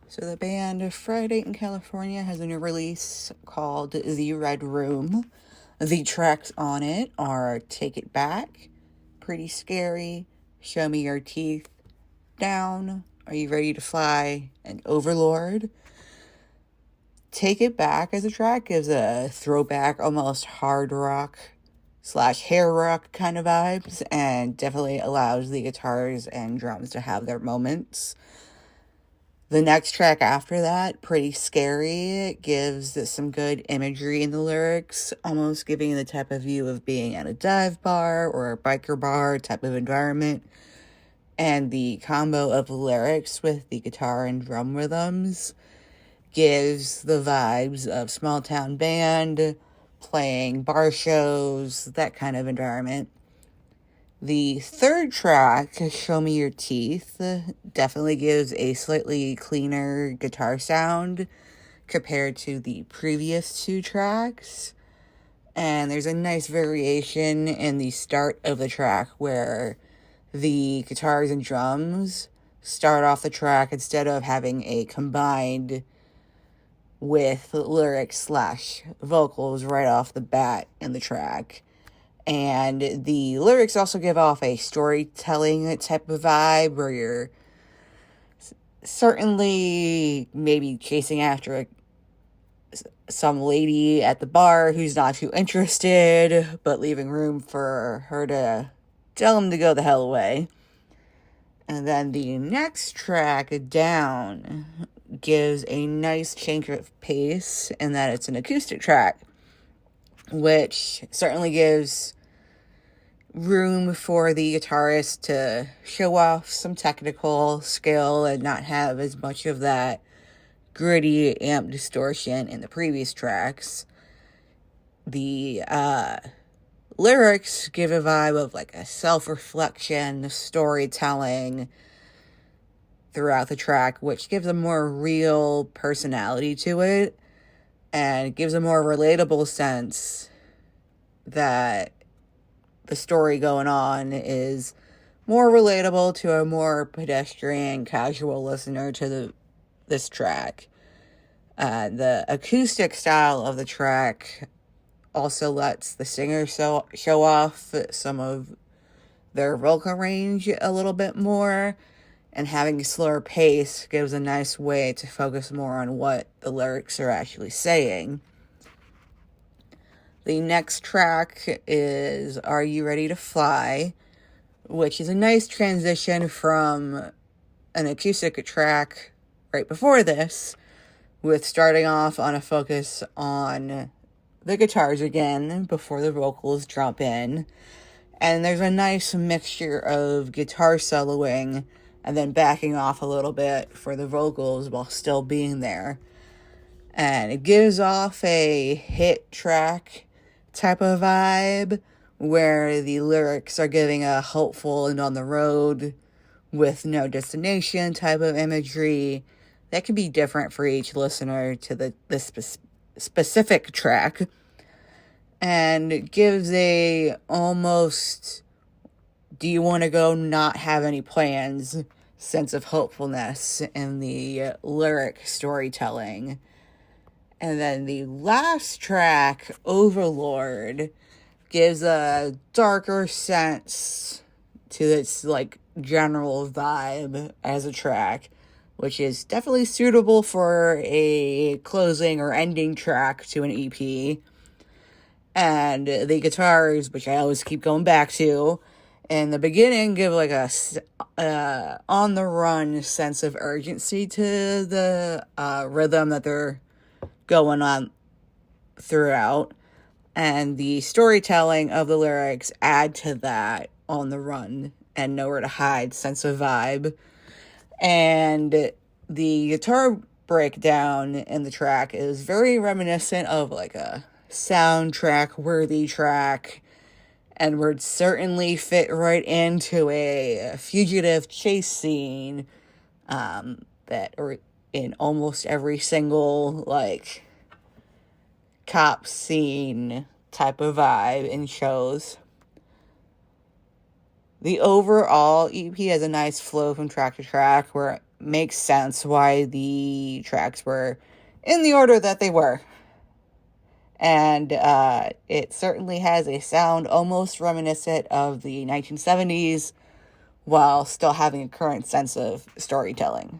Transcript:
So the band Friday in California has a new release called The Red Room. The tracks on it are Take It Back, Pretty Scary, Show Me Your Teeth, Down, Are You Ready to Fly, and Overlord. Take It Back as a track gives a throwback, almost hard rock / hair rock kind of vibes, and definitely allows the guitars and drums to have their moments. The next track after that, Pretty Scary, gives some good imagery in the lyrics, almost giving the type of view of being at a dive bar or a biker bar type of environment. And the combo of lyrics with the guitar and drum rhythms gives the vibes of small town band, playing bar shows, that kind of environment. The third track, Show Me Your Teeth, definitely gives a slightly cleaner guitar sound compared to the previous two tracks. And there's a nice variation in the start of the track where the guitars and drums start off the track instead of having a combined with lyrics / vocals right off the bat in the track. And the lyrics also give off a storytelling type of vibe where you're certainly maybe chasing after some lady at the bar who's not too interested, but leaving room for her to tell him to go the hell away. And then the next track, Down, gives a nice change of pace in that it's an acoustic track, which certainly gives room for the guitarist to show off some technical skill and not have as much of that gritty amp distortion in the previous tracks. The lyrics give a vibe of like a self-reflection, storytelling throughout the track, which gives a more real personality to it and gives a more relatable sense that the story going on is more relatable to a more pedestrian, casual listener to this track. The acoustic style of the track also lets the singer show off some of their vocal range a little bit more, and having a slower pace gives a nice way to focus more on what the lyrics are actually saying. The next track is Are You Ready to Fly, which is a nice transition from an acoustic track right before this, with starting off on a focus on the guitars again before the vocals drop in. And there's a nice mixture of guitar soloing and then backing off a little bit for the vocals while still being there. And it gives off a hit track type of vibe where the lyrics are giving a hopeful and on the road with no destination type of imagery that can be different for each listener to this specific track, and it gives a almost do you want to go not have any plans sense of hopefulness in the lyric storytelling. And then the last track, Overlord, gives a darker sense to its like general vibe as a track, which is definitely suitable for a closing or ending track to an EP. And the guitars, which I always keep going back to, in the beginning give like a on the run sense of urgency to the rhythm that they're going on throughout, and the storytelling of the lyrics add to that on the run and nowhere to hide sense of vibe. And the guitar breakdown in the track is very reminiscent of like a soundtrack worthy track, and would certainly fit right into a fugitive chase scene that or in almost every single like cop scene type of vibe in shows. The overall EP has a nice flow from track to track where it makes sense why the tracks were in the order that they were. And it certainly has a sound almost reminiscent of the 1970s while still having a current sense of storytelling.